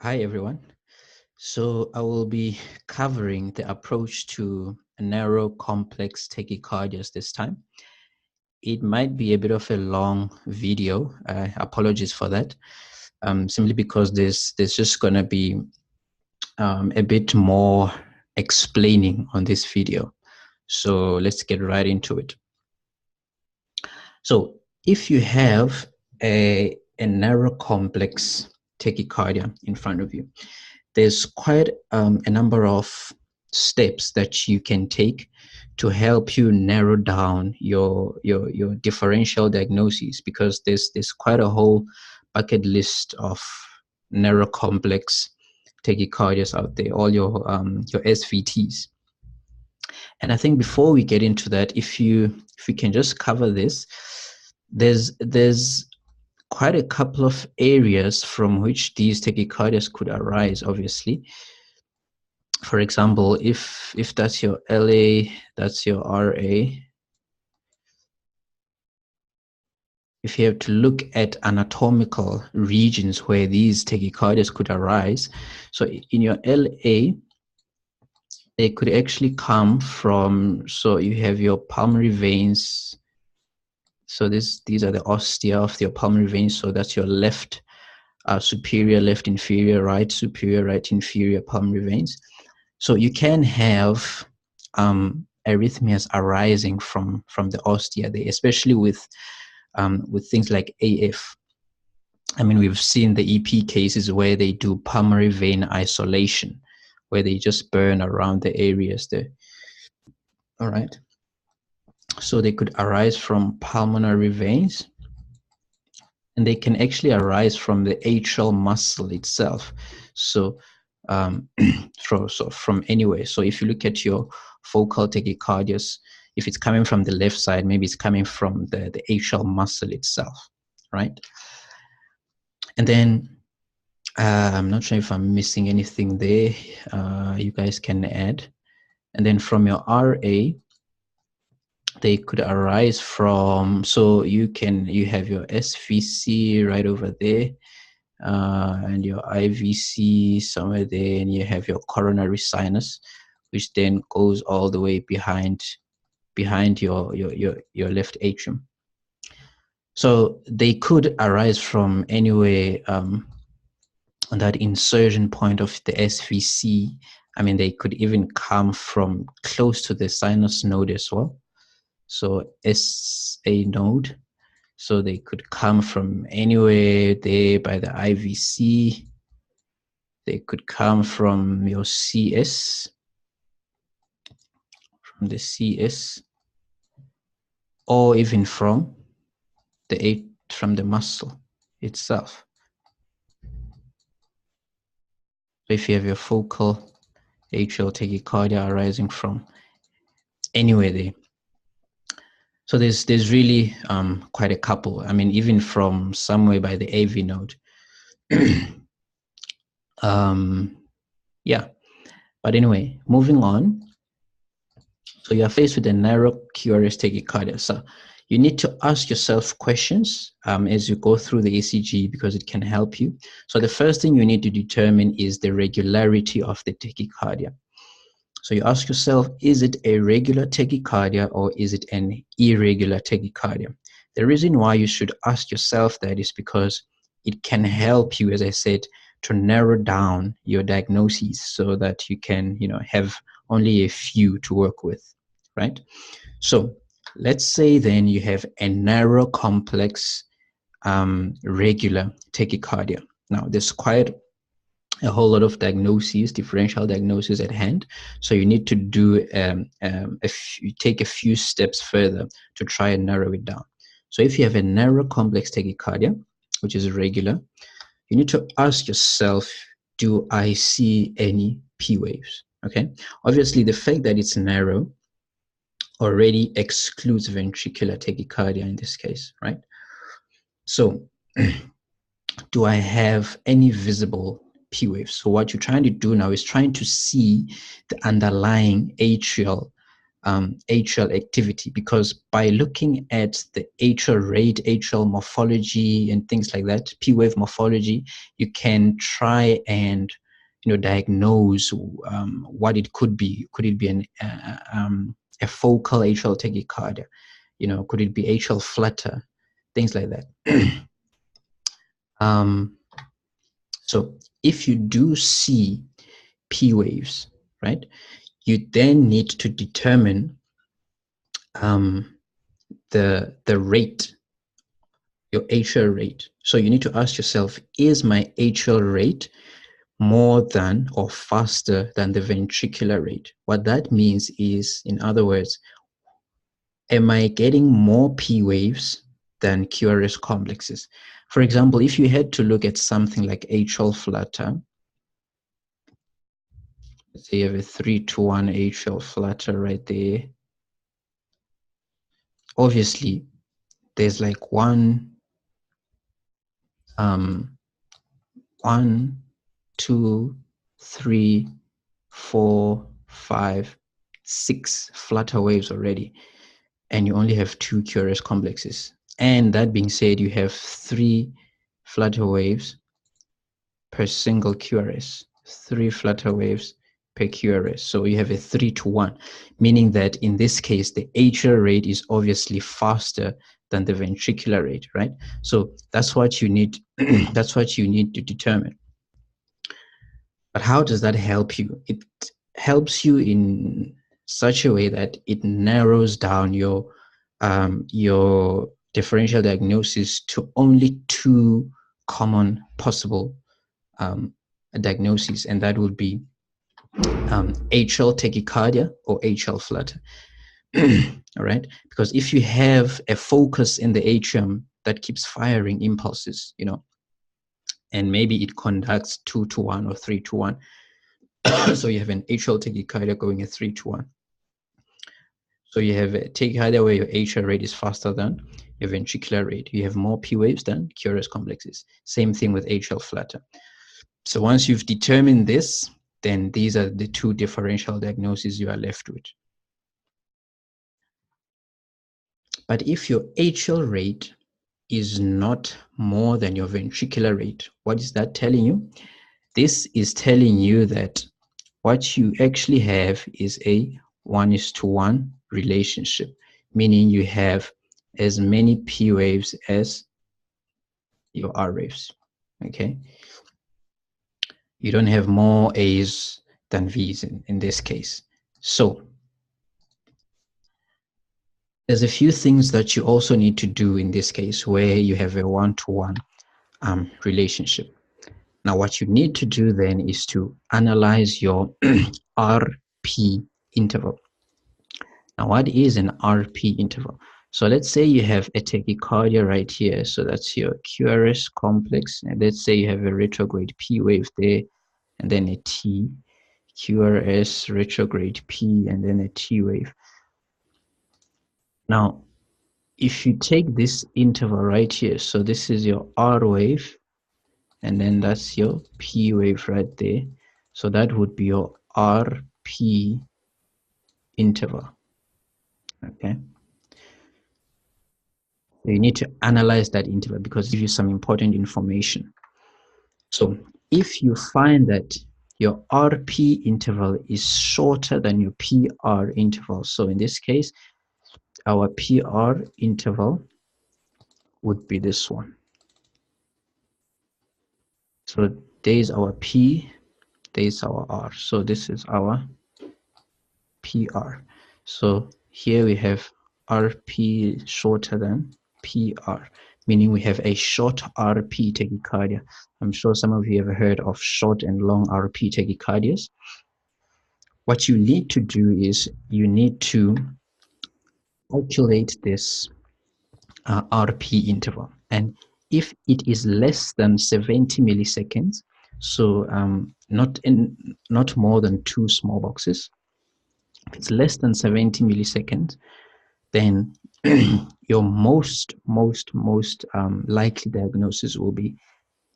Hi, everyone. So I will be covering the approach to narrow complex tachycardias this time. It might be a bit of a long video. Apologies for that. Simply because there's just going to be a bit more explaining on this video. So let's get right into it. So if you have a narrow complex tachycardia in front of you, there's quite a number of steps that you can take to help you narrow down your differential diagnosis, because there's quite a whole bucket list of narrow complex tachycardias out there, all your SVTs. And I think before we get into that, if we can just cover this, there's quite a couple of areas from which these tachycardias could arise, obviously. For example, if that's your LA, that's your RA. If you have to look at anatomical regions where these tachycardias could arise, so in your LA, they could actually come from, so you have your pulmonary veins. So these are the ostia of your pulmonary veins. So that's your left superior, left inferior, right superior, right inferior pulmonary veins. So you can have arrhythmias arising from the ostia there, especially with things like AF. I mean, we've seen the EP cases where they do pulmonary vein isolation, where they just burn around the areas there. All right. So they could arise from pulmonary veins, and they can actually arise from the atrial muscle itself. So from anywhere. So if you look at your focal tachycardias, if it's coming from the left side, maybe it's coming from the atrial muscle itself, right? And then I'm not sure if I'm missing anything there. You guys can add. And then from your RA, they could arise from, so you have your SVC right over there, and your IVC somewhere there, and you have your coronary sinus, which then goes all the way behind your left atrium. So they could arise from anywhere on that insertion point of the SVC. I mean, they could even come from close to the sinus node as well. So SA node. So they could come from anywhere there by the IVC. They could come from your CS, from the CS, or even from the muscle itself. So if you have your focal atrial tachycardia arising from anywhere there. So there's really quite a couple. I mean, even from somewhere by the AV node. Yeah. But anyway, moving on. So you're faced with a narrow Qrs tachycardia. So you need to ask yourself questions as you go through the ECG, because it can help you. So the first thing you need to determine is the regularity of the tachycardia. So you ask yourself, is it a regular tachycardia or is it an irregular tachycardia? The reason why you should ask yourself that is because it can help you, as I said, to narrow down your diagnoses so that you can, have only a few to work with, right? So let's say then you have a narrow complex regular tachycardia. Now there's quite a whole lot of diagnoses, differential diagnoses at hand. So you need to do take a few steps further to try and narrow it down. So if you have a narrow complex tachycardia, which is regular, you need to ask yourself, do I see any P waves? Okay. Obviously, the fact that it's narrow already excludes ventricular tachycardia in this case, right? So do I have any visible P waves? So what you're trying to do now is trying to see the underlying atrial atrial activity, because by looking at the atrial rate, atrial morphology, and things like that, P-wave morphology, you can try and diagnose what it could be. Could it be a focal atrial tachycardia? Could it be atrial flutter? Things like that. So if you do see P waves, right, you then need to determine the rate, your atrial rate. So you need to ask yourself, is my atrial rate more than or faster than the ventricular rate? What that means is, in other words, am I getting more P waves than QRS complexes? For example, if you had to look at something like atrial flutter, let's say you have a 3-to-1 atrial flutter right there. Obviously, there's like 1, 2, 3, 4, 5, 6 flutter waves already, and you only have 2 QRS complexes. And that being said, you have 3 flutter waves per single QRS, 3 flutter waves per QRS. So you have a 3-to-1, meaning that in this case, the atrial rate is obviously faster than the ventricular rate, right? So that's what you need. That's what you need to determine. But how does that help you? It helps you in such a way that it narrows down your differential diagnosis to only 2 common possible diagnoses, and that would be atrial tachycardia or atrial flutter. All right, because if you have a focus in the atrium that keeps firing impulses, and maybe it conducts 2-to-1 or 3-to-1, so you have an atrial tachycardia going at 3-to-1. So you have a tachycardia where your atrial rate is faster than your ventricular rate. You have more P waves than QRS complexes. Same thing with atrial flutter. So once you've determined this, then these are the 2 differential diagnoses you are left with. But if your atrial rate is not more than your ventricular rate, what is that telling you? This is telling you that what you actually have is a 1:1 relationship, meaning you have as many P waves as your R waves, okay? You don't have more A's than V's in this case. So there's a few things that you also need to do in this case where you have a 1:1 relationship. Now, what you need to do then is to analyze your RP interval. Now, what is an RP interval? So let's say you have a tachycardia right here. So that's your QRS complex. And let's say you have a retrograde P wave there, and then a T, QRS retrograde P, and then a T wave. Now, if you take this interval right here, so this is your R wave, and then that's your P wave right there. So that would be your RP interval, okay? You need to analyze that interval because it gives you some important information. So if you find that your RP interval is shorter than your PR interval, so in this case, our PR interval would be this one. So there's our P, there's our R. So this is our PR. So here we have RP shorter than PR, meaning we have a short RP tachycardia. I'm sure some of you have heard of short and long RP tachycardias. What you need to do is you need to calculate this RP interval. And if it is less than 70 milliseconds, so not more than 2 small boxes, if it's less than 70 milliseconds, then your most likely diagnosis will be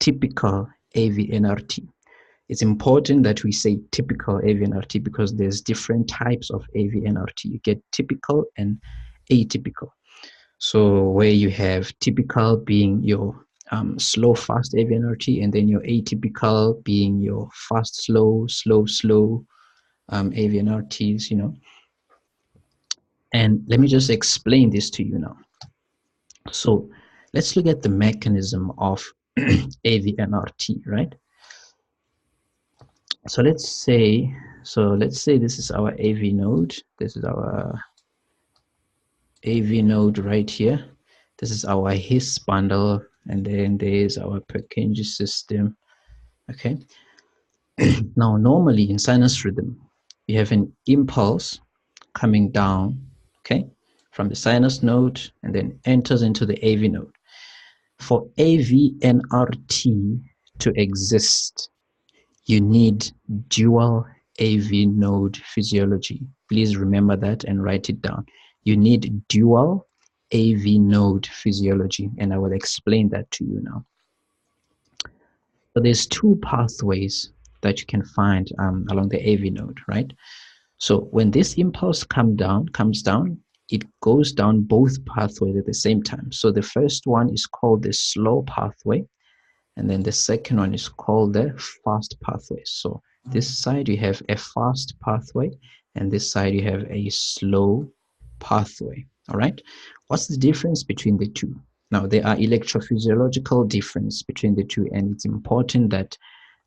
typical AV-NRT. it's important that we say typical AVNRT because there's different types of AVNRT. You get typical and atypical. So where you have typical being your slow, fast AVNRT, and then your atypical being your fast, slow, slow, slow AVNRTs, you know. And let me just explain this to you now. So let's look at the mechanism of AVNRT, right? So let's say this is our AV node. This is our AV node right here. This is our His bundle, and then there's our Purkinje system. Okay. Now, normally in sinus rhythm, you have an impulse coming down, okay, from the sinus node and then enters into the AV node. For AVNRT to exist, you need dual AV node physiology. Please remember that and write it down. You need dual AV node physiology, and I will explain that to you now. So there's two pathways that you can find along the AV node, right? So when this impulse comes down, it goes down both pathways at the same time. So the first one is called the slow pathway, and then the second one is called the fast pathway. So this side you have a fast pathway, and this side you have a slow pathway. All right. What's the difference between the two? Now, there are electrophysiological difference between the two, and it's important that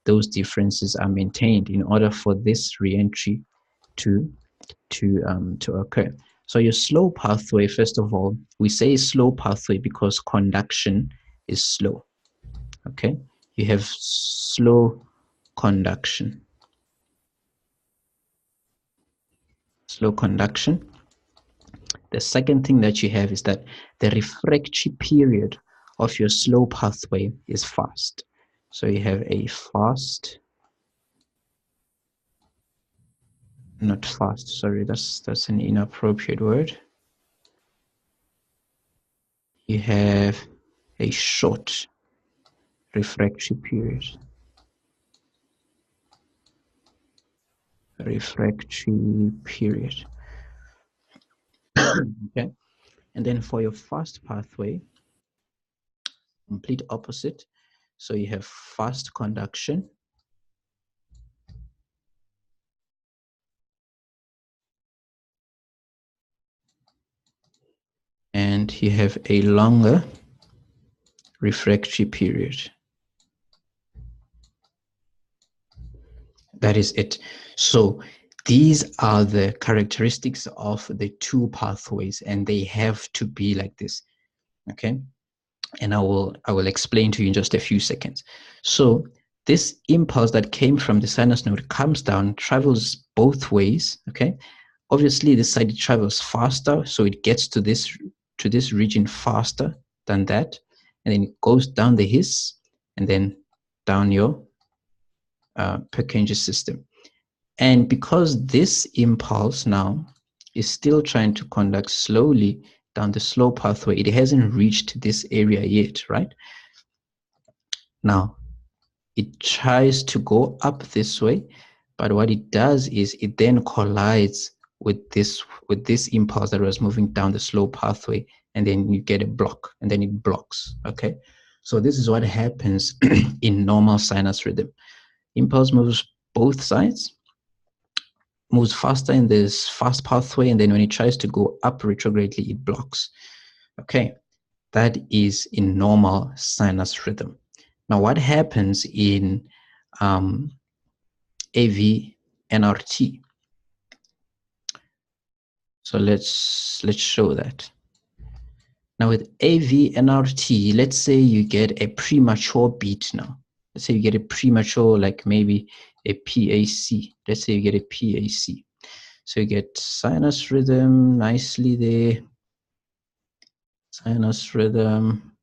those differences are maintained in order for this reentry to occur. So your slow pathway, first of all, we say slow pathway because conduction is slow. Okay, you have slow conduction. Slow conduction. The second thing that you have is that the refractory period of your slow pathway is fast. So you have a fast, not fast, sorry, that's an inappropriate word. You have a short refractory period. Refractory period. Okay, and then for your fast pathway, complete opposite. So you have fast conduction, and you have a longer refractory period. That is it. So these are the characteristics of the two pathways, and they have to be like this. Okay, and I will explain to you in just a few seconds. So this impulse that came from the sinus node comes down, travels both ways. Okay, obviously this side travels faster, so it gets to this region faster than that, and then it goes down the His and then down your Purkinje system. And because this impulse now is still trying to conduct slowly down the slow pathway, it hasn't reached this area yet, right? Now, it tries to go up this way, but what it does is it then collides with this impulse that was moving down the slow pathway, and then you get a block, and then it blocks, okay? So this is what happens in normal sinus rhythm. Impulse moves both sides, moves faster in this fast pathway, and then when it tries to go up retrogradely, it blocks. Okay, that is in normal sinus rhythm. Now, what happens in AV NRT? So let's show that. Now with AV NRT, let's say you get a premature beat now. Let's say you get a premature, like maybe a PAC. Let's say you get a PAC. So you get sinus rhythm nicely there. Sinus rhythm.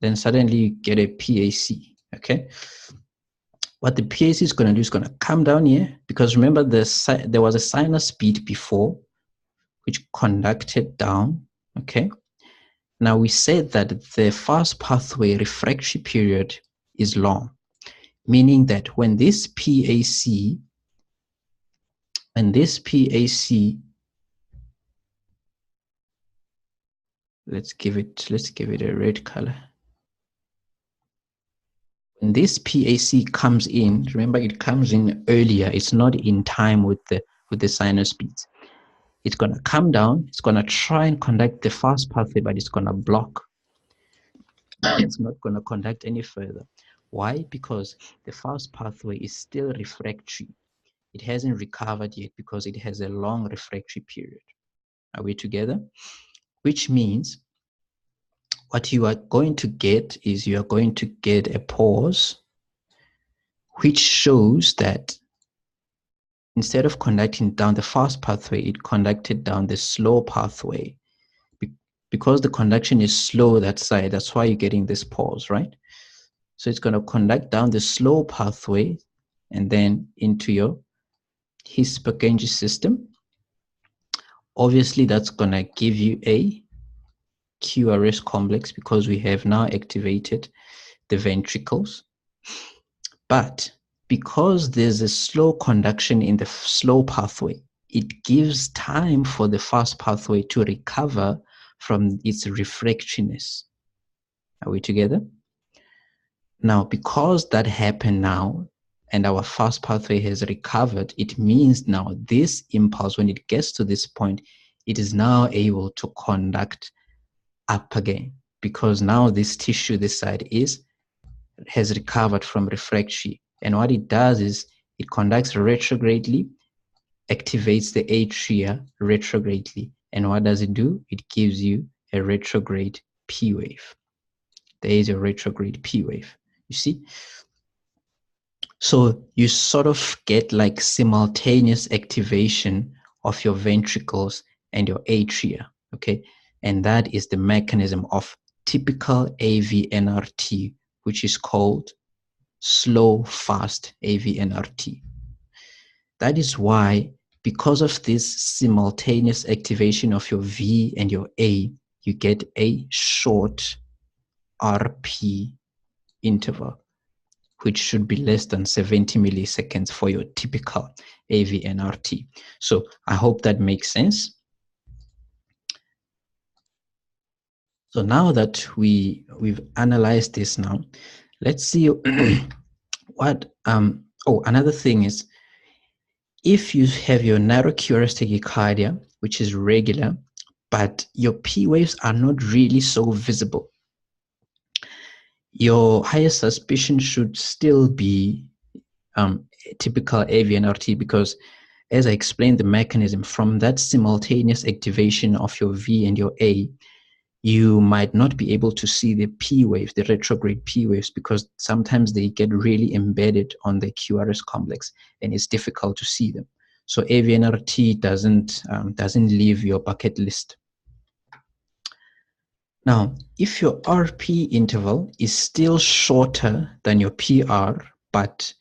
Then suddenly you get a PAC, okay? What the PAC is going to do is going to come down here, because remember there was a sinus beat before which conducted down, okay? Now we said that the fast pathway refractory period is long. meaning that when this PAC, let's give it a red color. When this PAC comes in, remember it comes in earlier. It's not in time with the sinus beats. It's going to come down. It's going to try and conduct the fast pathway, but it's going to block. It's not going to conduct any further. Why? Because the fast pathway is still refractory. It hasn't recovered yet because it has a long refractory period. Are we together? Which means what you are going to get is you are going to get a pause, which shows that instead of conducting down the fast pathway, it conducted down the slow pathway. Because the conduction is slow that side, that's why you're getting this pause, right? So it's going to conduct down the slow pathway and then into your His Purkinje system. Obviously, that's going to give you a QRS complex because we have now activated the ventricles. But because there's a slow conduction in the slow pathway, it gives time for the fast pathway to recover from its refractoriness. Are we together? Now, because that happened now, and our fast pathway has recovered, it means now this impulse, when it gets to this point, it is now able to conduct up again, because now this tissue, this side, has recovered from refractory. And what it does is it conducts retrogradely, activates the atria retrogradely. And what does it do? It gives you a retrograde P wave. There is a retrograde P wave. You see? So you sort of get like simultaneous activation of your ventricles and your atria, okay? And that is the mechanism of typical AVNRT, which is called slow fast AVNRT. That is why, because of this simultaneous activation of your V and your A, you get a short RP interval, which should be less than 70 milliseconds for your typical AVNRT. So I hope that makes sense. So now that we've analyzed this now, let's see what, another thing is, if you have your narrow Qrs tachycardia, which is regular, but your P waves are not really so visible, your highest suspicion should still be typical AVNRT, because as I explained the mechanism, from that simultaneous activation of your V and your A, you might not be able to see the P waves, the retrograde P waves, because sometimes they get really embedded on the QRS complex and it's difficult to see them. So AVNRT doesn't leave your bucket list. Now, if your RP interval is still shorter than your PR, but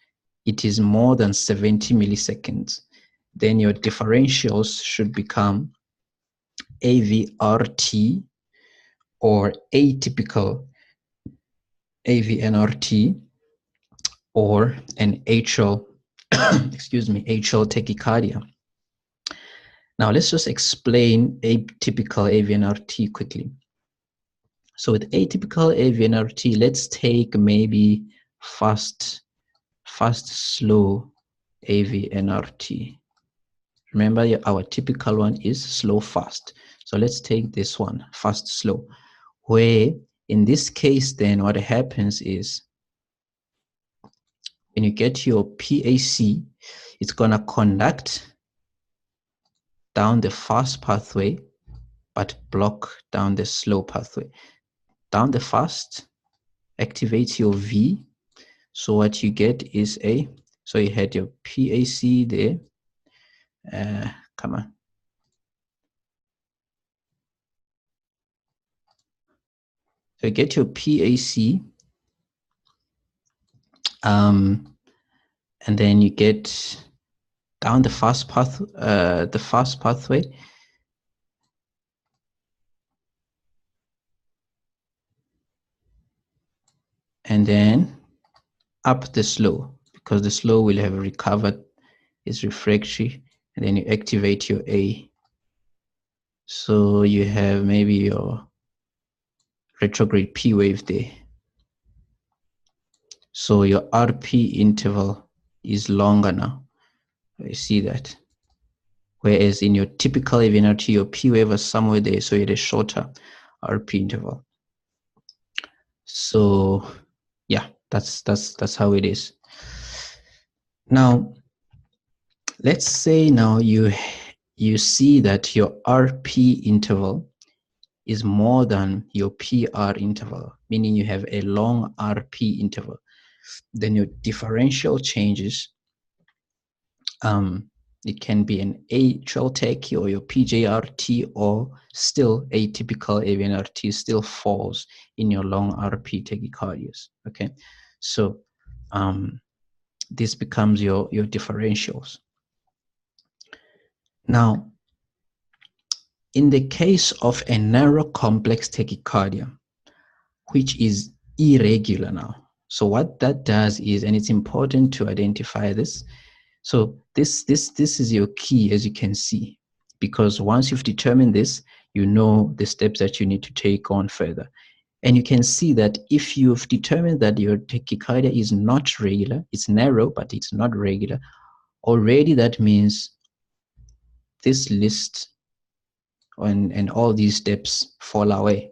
it is more than 70 milliseconds, then your differentials should become AVRT or atypical AVNRT or an atrial, atrial tachycardia. Now let's just explain atypical AVNRT quickly. So with atypical AVNRT, let's take maybe fast, slow AVNRT. Remember, our typical one is slow, fast. So let's take this one, fast, slow, where in this case, then what happens is when you get your PAC, it's going to conduct down the fast pathway, but block down the slow pathway. Down the fast activates your V. So what you get is so you had your PAC there. Come on. So you get your PAC, and then you get down the fast pathway, and then up the slow, because the slow will have recovered its refractory, and then you activate your A. So you have maybe your retrograde P wave there. So your RP interval is longer now. I see that. Whereas in your typical irregularity, your P wave is somewhere there, so you had a shorter RP interval. So yeah, that's how it is. Now, let's say now you see that your RP interval is more than your PR interval, meaning you have a long RP interval. Then your differential changes. It can be an atrial tachy or your PJRT, or still atypical AVNRT still falls in your long RP tachycardias. Okay, so this becomes your differentials. Now, in the case of a narrow complex tachycardia, which is irregular now, so what that does is, and it's important to identify this. So this is your key, as you can see, because once you've determined this, you know the steps that you need to take on further. And you can see that if you've determined that your tachycardia is not regular, it's narrow, but it's not regular, already that means this list and all these steps fall away.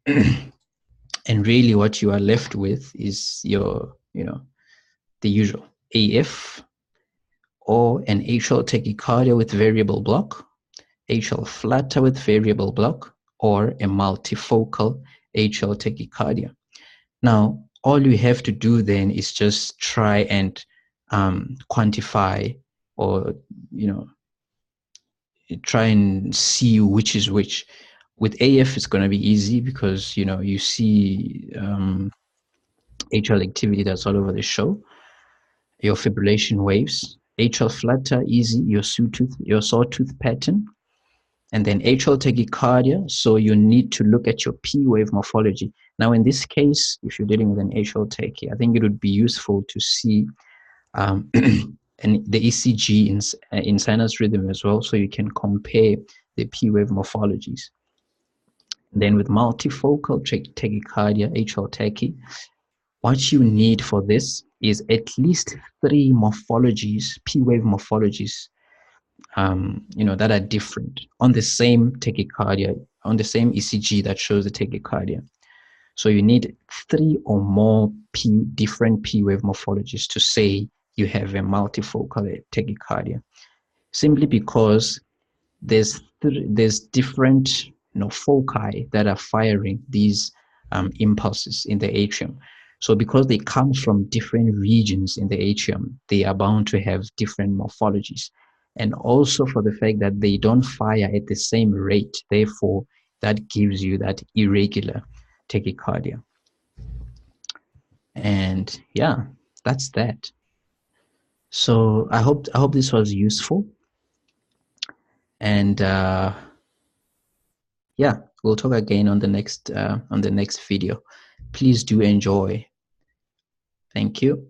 And really what you are left with is your, the usual AF, or an atrial tachycardia with variable block, atrial flutter with variable block, or a multifocal atrial tachycardia. Now, all you have to do then is just try and quantify, or try and see which is which. With AF, it's going to be easy because you see atrial activity that's all over the show. Your fibrillation waves, atrial flutter, easy, your sawtooth pattern, and then atrial tachycardia. So you need to look at your P wave morphology. Now, in this case, if you're dealing with an atrial tachy, I think it would be useful to see and the ECG in sinus rhythm as well, so you can compare the P wave morphologies. Then with multifocal tachycardia, atrial tachy, what you need for this is at least 3 morphologies, P wave morphologies, that are different on the same tachycardia, on the same ECG that shows the tachycardia. So you need 3 or more different P wave morphologies to say you have a multifocal tachycardia, simply because there's different foci that are firing these impulses in the atrium. So because they come from different regions in the atrium, they are bound to have different morphologies. And also for the fact that they don't fire at the same rate, therefore that gives you that irregular tachycardia. And yeah, that's that. So I hope this was useful. And yeah, we'll talk again on the next video. Please do enjoy. Thank you.